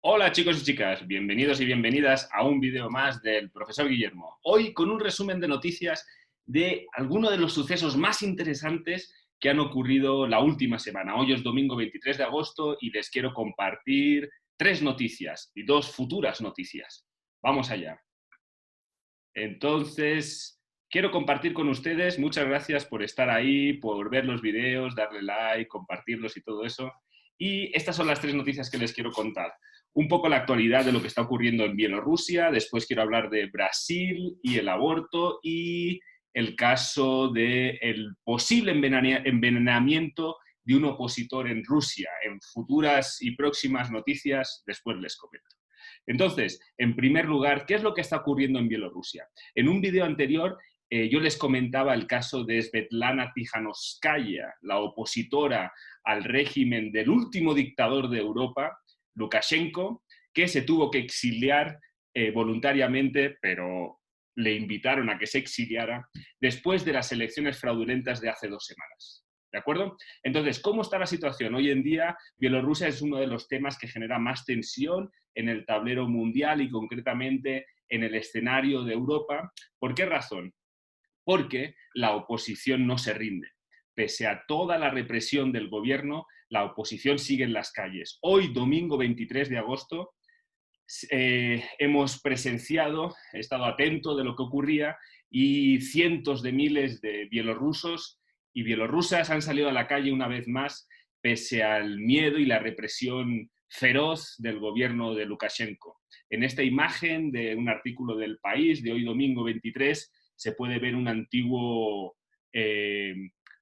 Hola chicos y chicas, bienvenidos y bienvenidas a un vídeo más del profesor Guillermo. Hoy con un resumen de noticias de algunos de los sucesos más interesantes que han ocurrido la última semana. Hoy es domingo 23 de agosto y les quiero compartir tres noticias y dos futuras noticias. Vamos allá. Entonces, quiero compartir con ustedes, muchas gracias por estar ahí, por ver los videos, darle like, compartirlos y todo eso. Y estas son las tres noticias que les quiero contar. Un poco la actualidad de lo que está ocurriendo en Bielorrusia, después quiero hablar de Brasil y el aborto y el caso del posible envenenamiento de un opositor en Rusia. En futuras y próximas noticias, después les comento. Entonces, en primer lugar, ¿qué es lo que está ocurriendo en Bielorrusia? En un video anterior yo les comentaba el caso de Svetlana Tijanovskaya, la opositora al régimen del último dictador de Europa, Lukashenko, que se tuvo que exiliar voluntariamente, pero le invitaron a que se exiliara después de las elecciones fraudulentas de hace 2 semanas. ¿De acuerdo? Entonces, ¿cómo está la situación? Hoy en día, Bielorrusia es uno de los temas que genera más tensión en el tablero mundial y concretamente en el escenario de Europa. ¿Por qué razón? Porque la oposición no se rinde. Pese a toda la represión del gobierno, la oposición sigue en las calles. Hoy, domingo 23 de agosto, hemos presenciado, he estado atento de lo que ocurría y cientos de miles de bielorrusos y bielorrusas han salido a la calle una vez más pese al miedo y la represión feroz del gobierno de Lukashenko. En esta imagen de un artículo del País de hoy domingo 23 se puede ver un antiguo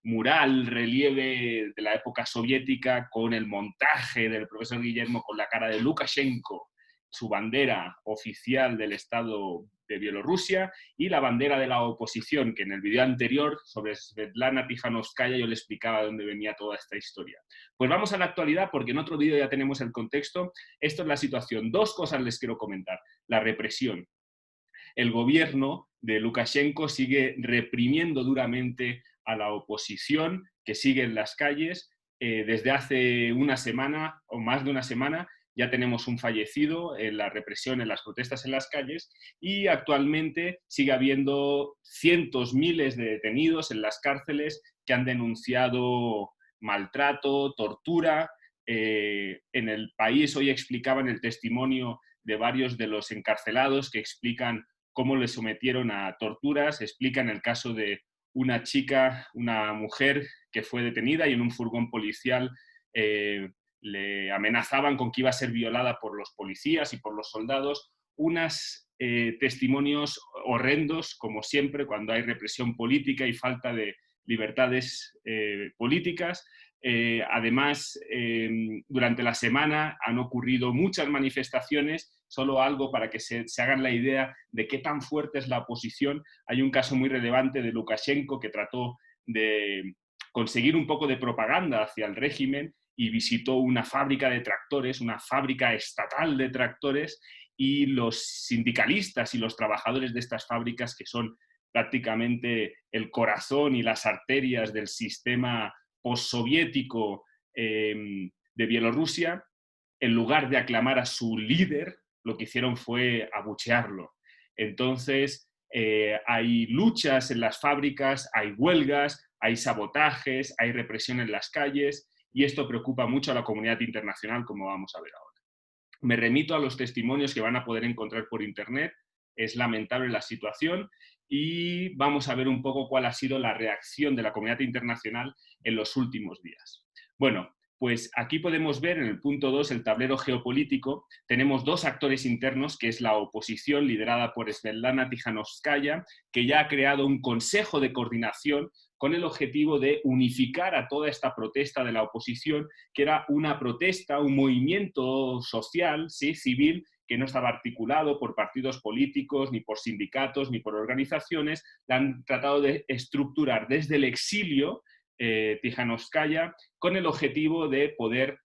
mural, relieve de la época soviética con el montaje del profesor Guillermo con la cara de Lukashenko, su bandera oficial del Estado de Bielorrusia y la bandera de la oposición, que en el video anterior sobre Svetlana Tijanovskaya yo le explicaba de dónde venía toda esta historia. Pues vamos a la actualidad, porque en otro video ya tenemos el contexto. Esto es la situación. Dos cosas les quiero comentar. La represión. El gobierno de Lukashenko sigue reprimiendo duramente a la oposición, que sigue en las calles. Desde hace una semana o más de una semana ya tenemos un fallecido en la represión, en las protestas en las calles, y actualmente sigue habiendo cientos, miles de detenidos en las cárceles que han denunciado maltrato, tortura. En el País hoy explicaban el testimonio de varios de los encarcelados que explican cómo le sometieron a torturas, explican el caso de una chica, una mujer que fue detenida y en un furgón policial le amenazaban con que iba a ser violada por los policías y por los soldados. Unos testimonios horrendos, como siempre, cuando hay represión política y falta de libertades políticas. Además, durante la semana han ocurrido muchas manifestaciones. Solo algo para que se hagan la idea de qué tan fuerte es la oposición. Hay un caso muy relevante de Lukashenko que trató de conseguir un poco de propaganda hacia el régimen y visitó una fábrica de tractores, una fábrica estatal de tractores, y los sindicalistas y los trabajadores de estas fábricas, que son prácticamente el corazón y las arterias del sistema postsoviético de Bielorrusia, en lugar de aclamar a su líder, lo que hicieron fue abuchearlo. Entonces, hay luchas en las fábricas, hay huelgas, hay sabotajes, hay represión en las calles, y esto preocupa mucho a la comunidad internacional, como vamos a ver ahora. Me remito a los testimonios que van a poder encontrar por internet. Es lamentable la situación y vamos a ver un poco cuál ha sido la reacción de la comunidad internacional en los últimos días. Bueno, pues aquí podemos ver en el punto 2 el tablero geopolítico. Tenemos dos actores internos, que es la oposición liderada por Svetlana Tijanovskaya, que ya ha creado un consejo de coordinación con el objetivo de unificar a toda esta protesta de la oposición, que era una protesta, un movimiento social, ¿sí?, civil, que no estaba articulado por partidos políticos, ni por sindicatos, ni por organizaciones. La han tratado de estructurar desde el exilio, Tijanovskaya, con el objetivo de poder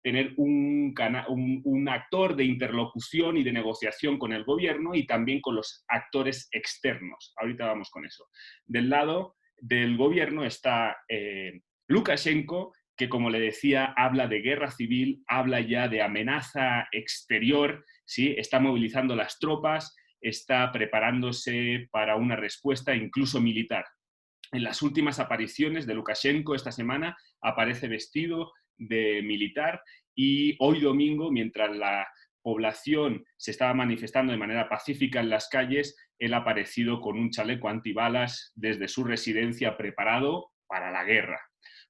tener un actor de interlocución y de negociación con el gobierno y también con los actores externos. Ahorita vamos con eso. Del lado del gobierno está Lukashenko, que, como le decía, habla de guerra civil, habla ya de amenaza exterior, ¿sí? Está movilizando las tropas, está preparándose para una respuesta incluso militar. En las últimas apariciones de Lukashenko esta semana aparece vestido de militar y hoy domingo, mientras la población se estaba manifestando de manera pacífica en las calles, él ha aparecido con un chaleco antibalas desde su residencia preparado para la guerra.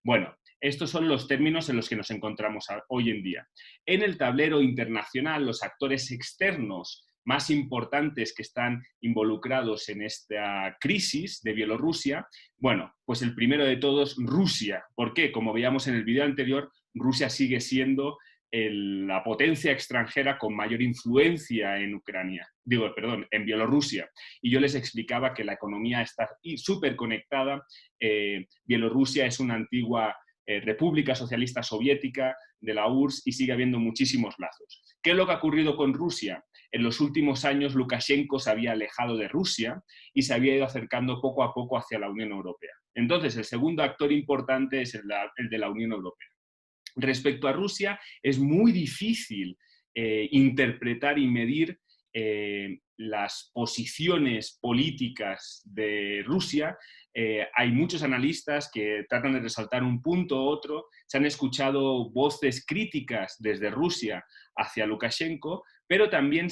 Bueno, estos son los términos en los que nos encontramos hoy en día. En el tablero internacional, los actores externos más importantes que están involucrados en esta crisis de Bielorrusia, bueno, pues el primero de todos, Rusia. ¿Por qué? Como veíamos en el vídeo anterior, Rusia sigue siendo la potencia extranjera con mayor influencia en Ucrania, en Bielorrusia. Y yo les explicaba que la economía está súper conectada. Bielorrusia es una antigua República Socialista Soviética de la URSS y sigue habiendo muchísimos lazos. ¿Qué es lo que ha ocurrido con Rusia? En los últimos años Lukashenko se había alejado de Rusia y se había ido acercando poco a poco hacia la Unión Europea. Entonces, el segundo actor importante es el de la Unión Europea. Respecto a Rusia, es muy difícil interpretar y medir las posiciones políticas de Rusia. Hay muchos analistas que tratan de resaltar un punto u otro. Se han escuchado voces críticas desde Rusia hacia Lukashenko, pero también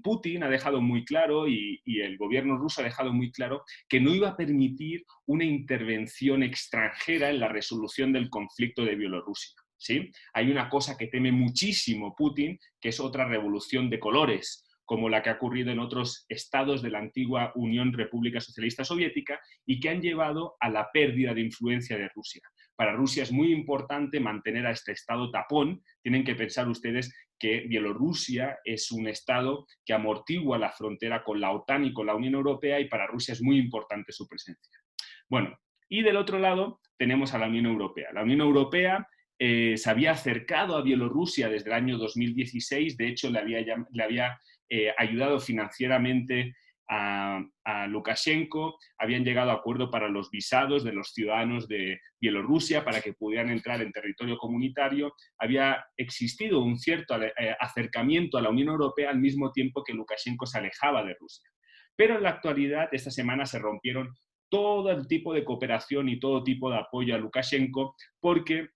Putin ha dejado muy claro y el gobierno ruso ha dejado muy claro que no iba a permitir una intervención extranjera en la resolución del conflicto de Bielorrusia. ¿Sí? Hay una cosa que teme muchísimo Putin, que es otra revolución de colores, como la que ha ocurrido en otros estados de la antigua Unión República Socialista Soviética y que han llevado a la pérdida de influencia de Rusia. Para Rusia es muy importante mantener a este estado tapón. Tienen que pensar ustedes que Bielorrusia es un estado que amortigua la frontera con la OTAN y con la Unión Europea y para Rusia es muy importante su presencia. Bueno, y del otro lado tenemos a la Unión Europea. La Unión Europea se había acercado a Bielorrusia desde el año 2016, de hecho le había ayudado financieramente a Lukashenko, habían llegado a acuerdo para los visados de los ciudadanos de Bielorrusia para que pudieran entrar en territorio comunitario, había existido un cierto acercamiento a la Unión Europea al mismo tiempo que Lukashenko se alejaba de Rusia. Pero en la actualidad, esta semana se rompieron todo el tipo de cooperación y todo tipo de apoyo a Lukashenko porque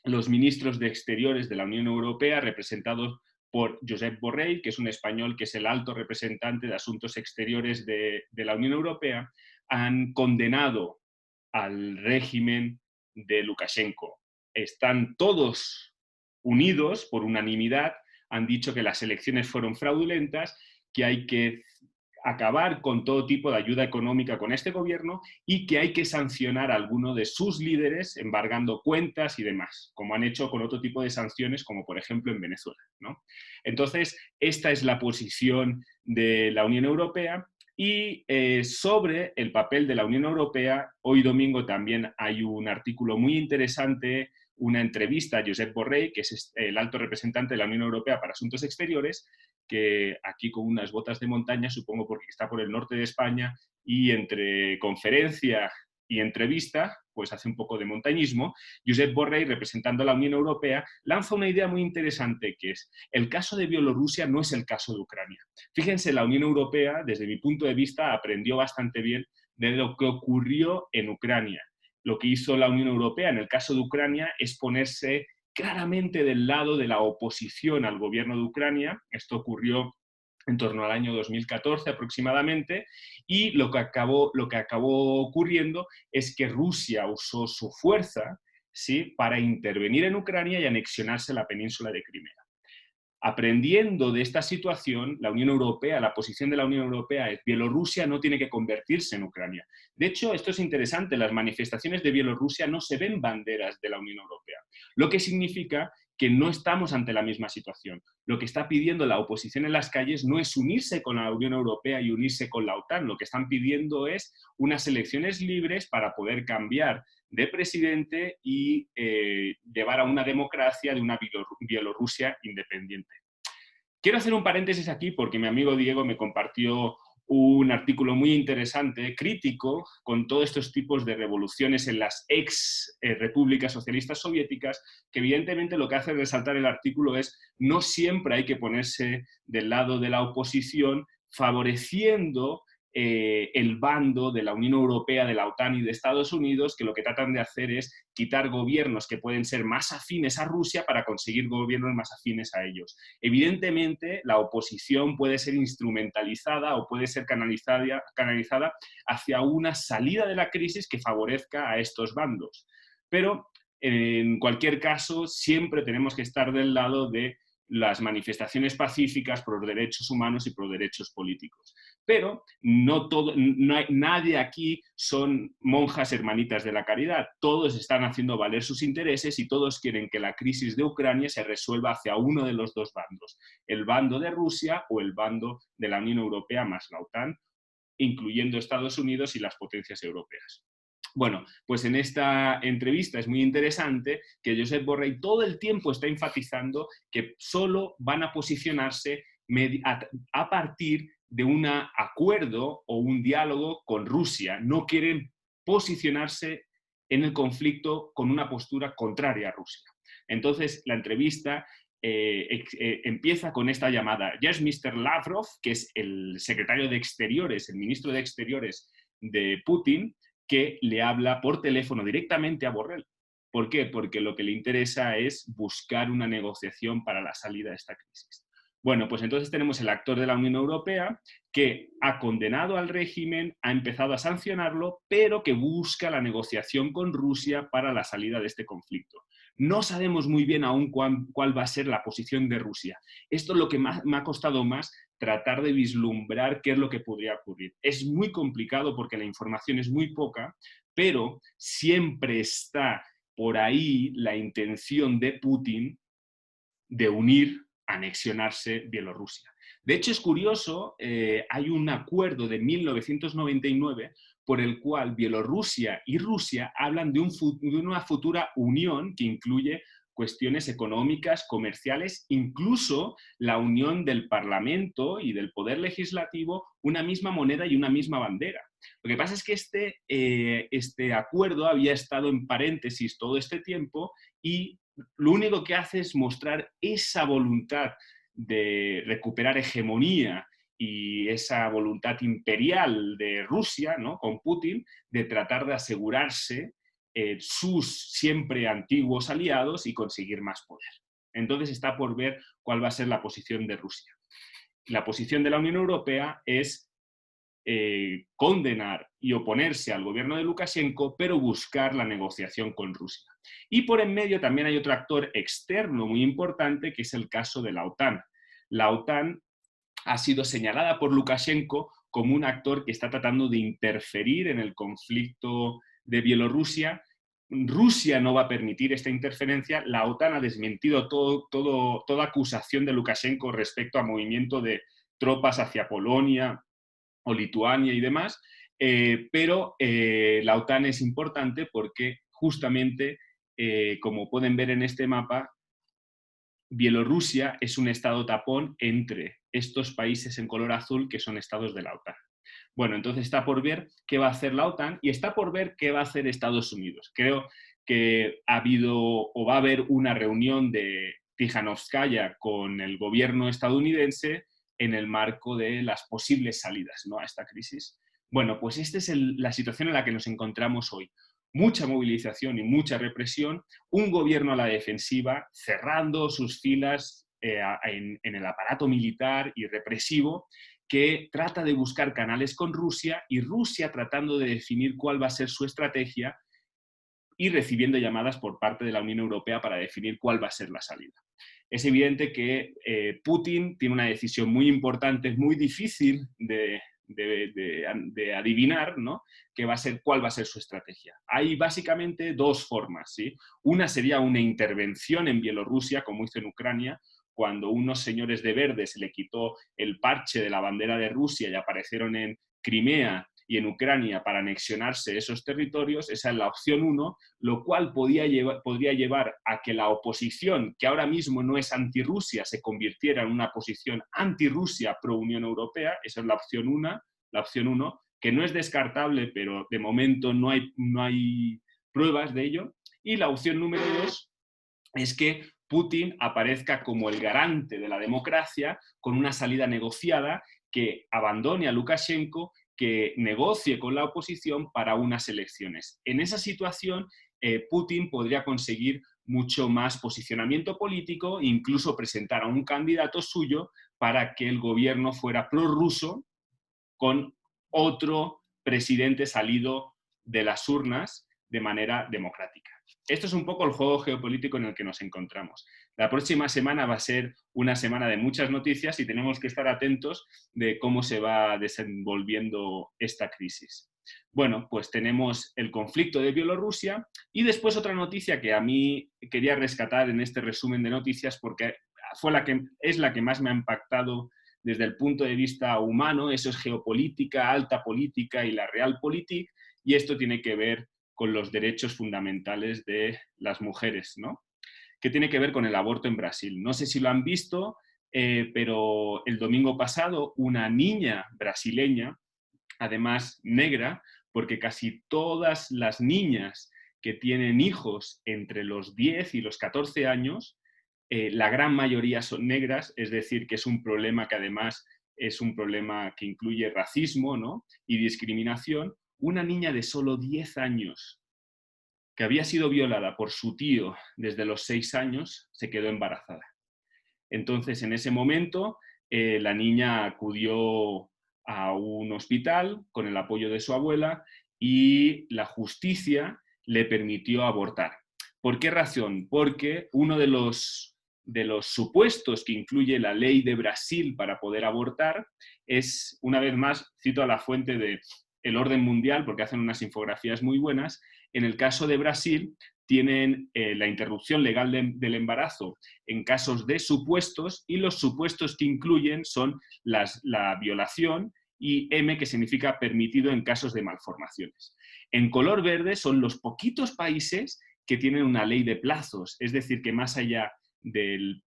los ministros de Exteriores de la Unión Europea, representados por Josep Borrell, que es un español que es el alto representante de Asuntos Exteriores de la Unión Europea, han condenado al régimen de Lukashenko. Están todos unidos por unanimidad, han dicho que las elecciones fueron fraudulentas, que hay que acabar con todo tipo de ayuda económica con este gobierno y que hay que sancionar a alguno de sus líderes embargando cuentas y demás, como han hecho con otro tipo de sanciones, como por ejemplo en Venezuela, ¿no? Entonces, esta es la posición de la Unión Europea y sobre el papel de la Unión Europea, hoy domingo también hay un artículo muy interesante, una entrevista a Josep Borrell, que es el alto representante de la Unión Europea para Asuntos Exteriores, que aquí con unas botas de montaña, supongo porque está por el norte de España, y entre conferencia y entrevista, pues hace un poco de montañismo. Josep Borrell, representando a la Unión Europea, lanza una idea muy interesante, que es, el caso de Bielorrusia no es el caso de Ucrania. Fíjense, la Unión Europea, desde mi punto de vista, aprendió bastante bien de lo que ocurrió en Ucrania. Lo que hizo la Unión Europea en el caso de Ucrania es ponerse claramente del lado de la oposición al gobierno de Ucrania. Esto ocurrió en torno al año 2014 aproximadamente, y lo que acabó ocurriendo es que Rusia usó su fuerza, ¿sí?, para intervenir en Ucrania y anexionarse la península de Crimea. Aprendiendo de esta situación, la Unión Europea, la posición de la Unión Europea es Bielorrusia no tiene que convertirse en Ucrania. De hecho, esto es interesante, las manifestaciones de Bielorrusia no se ven banderas de la Unión Europea, lo que significa que no estamos ante la misma situación. Lo que está pidiendo la oposición en las calles no es unirse con la Unión Europea y unirse con la OTAN, lo que están pidiendo es unas elecciones libres para poder cambiar de presidente y llevar a una democracia de una Bielorrusia independiente. Quiero hacer un paréntesis aquí porque mi amigo Diego me compartió un artículo muy interesante, crítico, con todos estos tipos de revoluciones en las repúblicas socialistas soviéticas, que evidentemente lo que hace resaltar el artículo es no siempre hay que ponerse del lado de la oposición favoreciendo el bando de la Unión Europea, de la OTAN y de Estados Unidos, que lo que tratan de hacer es quitar gobiernos que pueden ser más afines a Rusia para conseguir gobiernos más afines a ellos. Evidentemente, la oposición puede ser instrumentalizada o puede ser canalizada hacia una salida de la crisis que favorezca a estos bandos. Pero, en cualquier caso, siempre tenemos que estar del lado de las manifestaciones pacíficas por los derechos humanos y por los derechos políticos. Pero nadie aquí son monjas hermanitas de la caridad. Todos están haciendo valer sus intereses y todos quieren que la crisis de Ucrania se resuelva hacia uno de los dos bandos, el bando de Rusia o el bando de la Unión Europea más la OTAN, incluyendo Estados Unidos y las potencias europeas. Bueno, pues en esta entrevista es muy interesante que Josep Borrell todo el tiempo está enfatizando que solo van a posicionarse a partir de un acuerdo o un diálogo con Rusia. No quieren posicionarse en el conflicto con una postura contraria a Rusia. Entonces, la entrevista empieza con esta llamada. Yes, Mr. Lavrov, que es el secretario de Exteriores, el ministro de Exteriores de Putin, que le habla por teléfono directamente a Borrell. ¿Por qué? Porque lo que le interesa es buscar una negociación para la salida de esta crisis. Bueno, pues entonces tenemos el actor de la Unión Europea que ha condenado al régimen, ha empezado a sancionarlo, pero que busca la negociación con Rusia para la salida de este conflicto. No sabemos muy bien aún cuál va a ser la posición de Rusia. Esto es lo que me ha costado más tratar de vislumbrar qué es lo que podría ocurrir. Es muy complicado porque la información es muy poca, pero siempre está por ahí la intención de Putin de unir, anexionarse Bielorrusia. De hecho, es curioso, hay un acuerdo de 1999 por el cual Bielorrusia y Rusia hablan de una futura unión que incluye cuestiones económicas, comerciales, incluso la unión del Parlamento y del Poder Legislativo, una misma moneda y una misma bandera. Lo que pasa es que este acuerdo había estado en paréntesis todo este tiempo y lo único que hace es mostrar esa voluntad de recuperar hegemonía y esa voluntad imperial de Rusia, ¿no?, con Putin, de tratar de asegurarse sus siempre antiguos aliados y conseguir más poder. Entonces está por ver cuál va a ser la posición de Rusia. La posición de la Unión Europea es condenar y oponerse al gobierno de Lukashenko, pero buscar la negociación con Rusia. Y por en medio también hay otro actor externo muy importante, que es el caso de la OTAN. La OTAN ha sido señalada por Lukashenko como un actor que está tratando de interferir en el conflicto de Bielorrusia. Rusia no va a permitir esta interferencia. La OTAN ha desmentido toda acusación de Lukashenko respecto a movimiento de tropas hacia Polonia o Lituania y demás, pero la OTAN es importante porque justamente, como pueden ver en este mapa, Bielorrusia es un estado tapón entre estos países en color azul que son estados de la OTAN. Bueno, entonces está por ver qué va a hacer la OTAN y está por ver qué va a hacer Estados Unidos. Creo que ha habido o va a haber una reunión de Tijanovskaya con el gobierno estadounidense en el marco de las posibles salidas, ¿no?, a esta crisis. Bueno, pues esta es la situación en la que nos encontramos hoy. Mucha movilización y mucha represión, un gobierno a la defensiva, cerrando sus filas en el aparato militar y represivo, que trata de buscar canales con Rusia y Rusia tratando de definir cuál va a ser su estrategia y recibiendo llamadas por parte de la Unión Europea para definir cuál va a ser la salida. Es evidente que Putin tiene una decisión muy importante, muy difícil de adivinar, ¿no?, cuál va a ser su estrategia. Hay básicamente dos formas, ¿sí? Una sería una intervención en Bielorrusia, como hizo en Ucrania, cuando unos señores de verde se le quitó el parche de la bandera de Rusia y aparecieron en Crimea y en Ucrania para anexionarse esos territorios. Esa es la opción 1, lo cual podría llevar a que la oposición, que ahora mismo no es anti-Rusia, se convirtiera en una posición anti-Rusia pro-Unión Europea. Esa es la opción 1, la opción 1, que no es descartable, pero de momento no hay pruebas de ello. Y la opción número 2 es que Putin aparezca como el garante de la democracia con una salida negociada, que abandone a Lukashenko, que negocie con la oposición para unas elecciones. En esa situación, Putin podría conseguir mucho más posicionamiento político, incluso presentar a un candidato suyo para que el gobierno fuera prorruso con otro presidente salido de las urnas de manera democrática. Esto es un poco el juego geopolítico en el que nos encontramos. La próxima semana va a ser una semana de muchas noticias y tenemos que estar atentos de cómo se va desenvolviendo esta crisis. Bueno, pues tenemos el conflicto de Bielorrusia y después otra noticia que a mí quería rescatar en este resumen de noticias porque es la que más me ha impactado desde el punto de vista humano. Eso es geopolítica, alta política y la realpolitik, y esto tiene que ver con los derechos fundamentales de las mujeres, ¿no? Que tiene que ver con el aborto en Brasil. No sé si lo han visto, pero el domingo pasado una niña brasileña, además negra, porque casi todas las niñas que tienen hijos entre los 10 y los 14 años, la gran mayoría son negras, es decir, que es un problema que además es un problema que incluye racismo, ¿no?, y discriminación. Una niña de solo 10 años que había sido violada por su tío desde los 6 años, se quedó embarazada. Entonces, en ese momento, la niña acudió a un hospital con el apoyo de su abuela y la justicia le permitió abortar. ¿Por qué razón? Porque uno de los supuestos que incluye la ley de Brasil para poder abortar es, una vez más, cito a la fuente de El Orden Mundial, porque hacen unas infografías muy buenas. En el caso de Brasil, tienen la interrupción legal del embarazo en casos de supuestos, y los supuestos que incluyen son la violación, y M, que significa permitido en casos de malformaciones. En color verde son los poquitos países que tienen una ley de plazos, es decir, que más allá del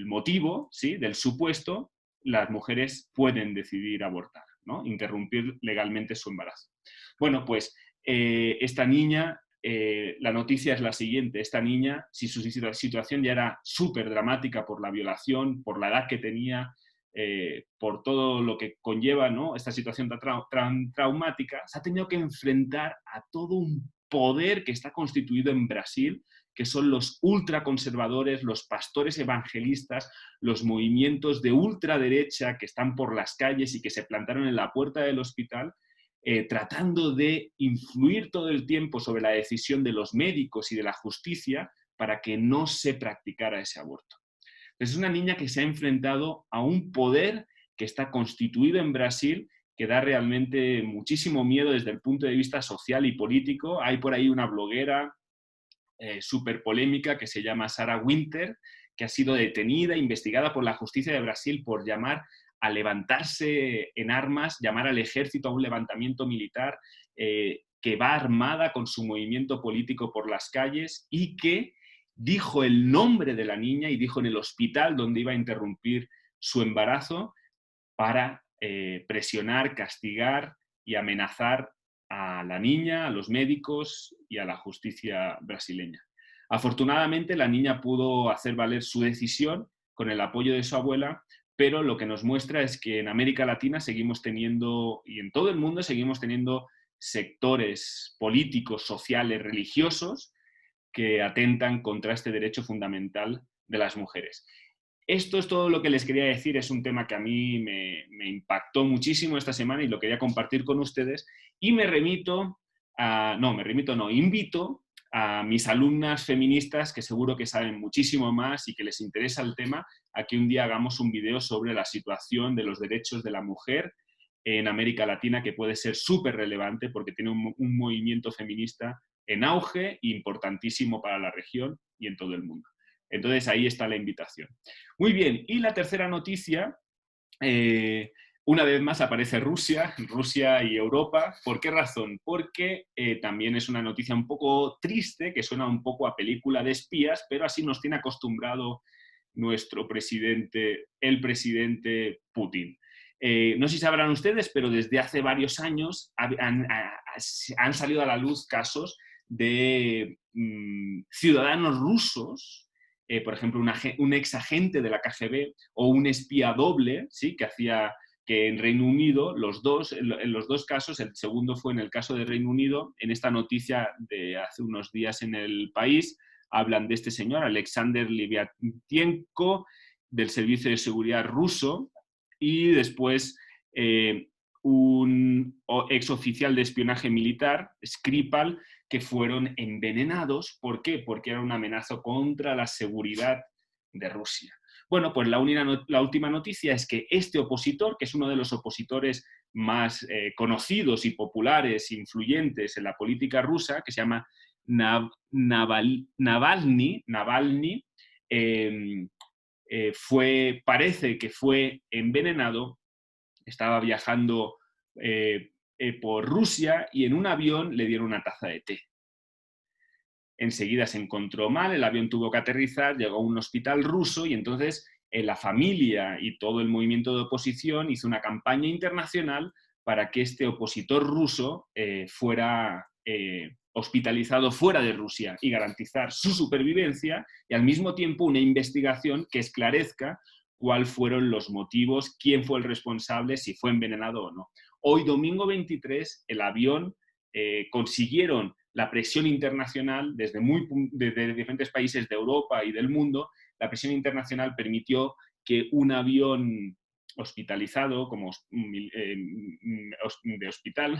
motivo, ¿sí?, del supuesto, las mujeres pueden decidir abortar, ¿no?, interrumpir legalmente su embarazo. Bueno, pues esta niña, la noticia es la siguiente: esta niña, si su situación ya era súper dramática por la violación, por la edad que tenía, por todo lo que conlleva, ¿no?, esta situación tan traumática, se ha tenido que enfrentar a todo un poder que está constituido en Brasil, que son los ultraconservadores, los pastores evangelistas, los movimientos de ultraderecha que están por las calles y que se plantaron en la puerta del hospital, tratando de influir todo el tiempo sobre la decisión de los médicos y de la justicia para que no se practicara ese aborto. Entonces, es una niña que se ha enfrentado a un poder que está constituido en Brasil, que da realmente muchísimo miedo desde el punto de vista social y político. Hay por ahí una bloguera súper polémica que se llama Sarah Winter, que ha sido detenida, investigada por la justicia de Brasil por llamar a levantarse en armas, llamar al ejército a un levantamiento militar, que va armada con su movimiento político por las calles, y que dijo el nombre de la niña y dijo en el hospital donde iba a interrumpir su embarazo para presionar, castigar y amenazar a la niña, a los médicos y a la justicia brasileña. Afortunadamente, la niña pudo hacer valer su decisión con el apoyo de su abuela, pero lo que nos muestra es que en América Latina seguimos teniendo, y en todo el mundo seguimos teniendo, sectores políticos, sociales, religiosos, que atentan contra este derecho fundamental de las mujeres. Esto es todo lo que les quería decir. Es un tema que a mí me impactó muchísimo esta semana y lo quería compartir con ustedes. Y invito a mis alumnas feministas, que seguro que saben muchísimo más y que les interesa el tema, a que un día hagamos un video sobre la situación de los derechos de la mujer en América Latina, que puede ser súper relevante porque tiene un movimiento feminista en auge, importantísimo para la región y en todo el mundo. Entonces, ahí está la invitación. Muy bien, y la tercera noticia, una vez más aparece Rusia y Europa. ¿Por qué razón? Porque también es una noticia un poco triste, que suena un poco a película de espías, pero así nos tiene acostumbrado nuestro presidente, el presidente Putin. No sé si sabrán ustedes, pero desde hace varios años han salido a la luz casos de ciudadanos rusos, por ejemplo, un ex agente de la KGB o un espía doble, ¿sí? Que en Reino Unido, en los dos casos, el segundo fue en el caso de Reino Unido, en esta noticia de hace unos días en El País, hablan de este señor, Alexander Livyatienko, del Servicio de Seguridad ruso, y después un ex oficial de espionaje militar, Skripal, que fueron envenenados. ¿Por qué? Porque era una amenaza contra la seguridad de Rusia. Bueno, pues la última noticia es que este opositor, que es uno de los opositores más conocidos y populares, influyentes en la política rusa, que se llama Navalny, parece que fue envenenado. Estaba viajando por Rusia y en un avión le dieron una taza de té. Enseguida se encontró mal, el avión tuvo que aterrizar, llegó a un hospital ruso y entonces la familia y todo el movimiento de oposición hizo una campaña internacional para que este opositor ruso fuera hospitalizado fuera de Rusia y garantizar su supervivencia, y al mismo tiempo una investigación que esclarezca cuáles fueron los motivos, quién fue el responsable, si fue envenenado o no. Hoy, domingo 23, el avión consiguieron la presión internacional desde diferentes países de Europa y del mundo. La presión internacional permitió que un avión hospitalizado, como de hospital,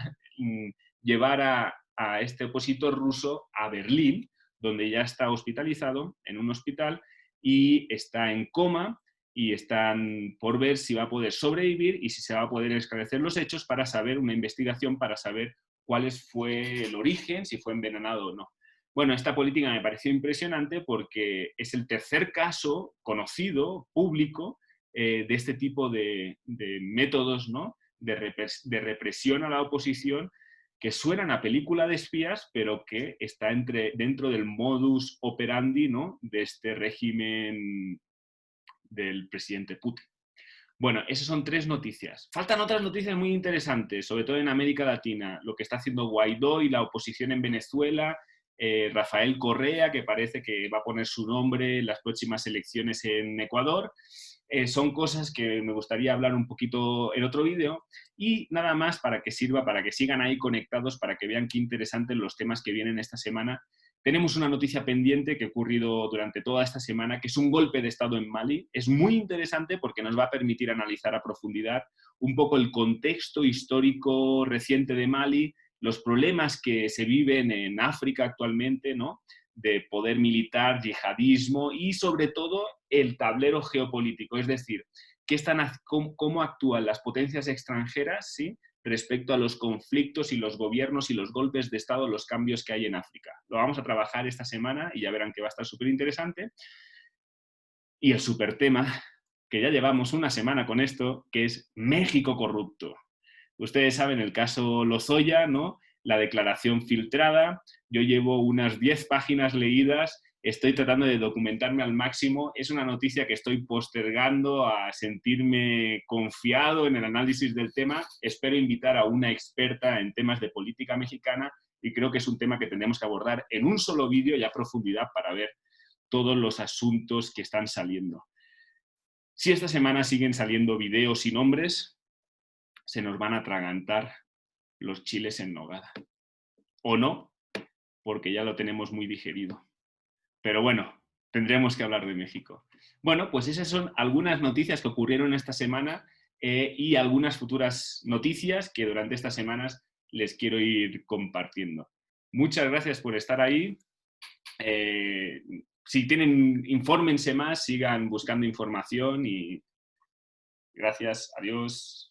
llevara a este opositor ruso a Berlín, donde ya está hospitalizado en un hospital y está en coma, y están por ver si va a poder sobrevivir y si se va a poder esclarecer los hechos para saber, una investigación para saber cuál fue el origen, si fue envenenado o no. Bueno, esta política me pareció impresionante porque es el tercer caso conocido, público, de este tipo de métodos, ¿no? de represión a la oposición, que suenan a película de espías, pero que está dentro del modus operandi, ¿no? de este régimen del presidente Putin. Bueno, esas son 3 noticias. Faltan otras noticias muy interesantes, sobre todo en América Latina, lo que está haciendo Guaidó y la oposición en Venezuela, Rafael Correa, que parece que va a poner su nombre en las próximas elecciones en Ecuador. Son cosas que me gustaría hablar un poquito en otro vídeo, y nada más para que sirva, para que sigan ahí conectados, para que vean qué interesantes los temas que vienen esta semana. Tenemos una noticia pendiente que ha ocurrido durante toda esta semana, que es un golpe de Estado en Mali. Es muy interesante porque nos va a permitir analizar a profundidad un poco el contexto histórico reciente de Mali, los problemas que se viven en África actualmente, ¿no? de poder militar, yihadismo y sobre todo el tablero geopolítico, es decir, cómo actúan las potencias extranjeras, ¿sí? respecto a los conflictos y los gobiernos y los golpes de Estado, los cambios que hay en África. Lo vamos a trabajar esta semana y ya verán que va a estar súper interesante. Y el súper tema, que ya llevamos una semana con esto, que es México corrupto. Ustedes saben el caso Lozoya, ¿no? La declaración filtrada. Yo llevo unas 10 páginas leídas, estoy tratando de documentarme al máximo. Es una noticia que estoy postergando a sentirme confiado en el análisis del tema. Espero invitar a una experta en temas de política mexicana y creo que es un tema que tendremos que abordar en un solo vídeo y a profundidad para ver todos los asuntos que están saliendo. Si esta semana siguen saliendo videos y nombres, se nos van a atragantar los chiles en nogada. O no, porque ya lo tenemos muy digerido. Pero bueno, tendremos que hablar de México. Bueno, pues esas son algunas noticias que ocurrieron esta semana y algunas futuras noticias que durante estas semanas les quiero ir compartiendo. Muchas gracias por estar ahí. Si tienen, infórmense más, sigan buscando información y gracias, adiós.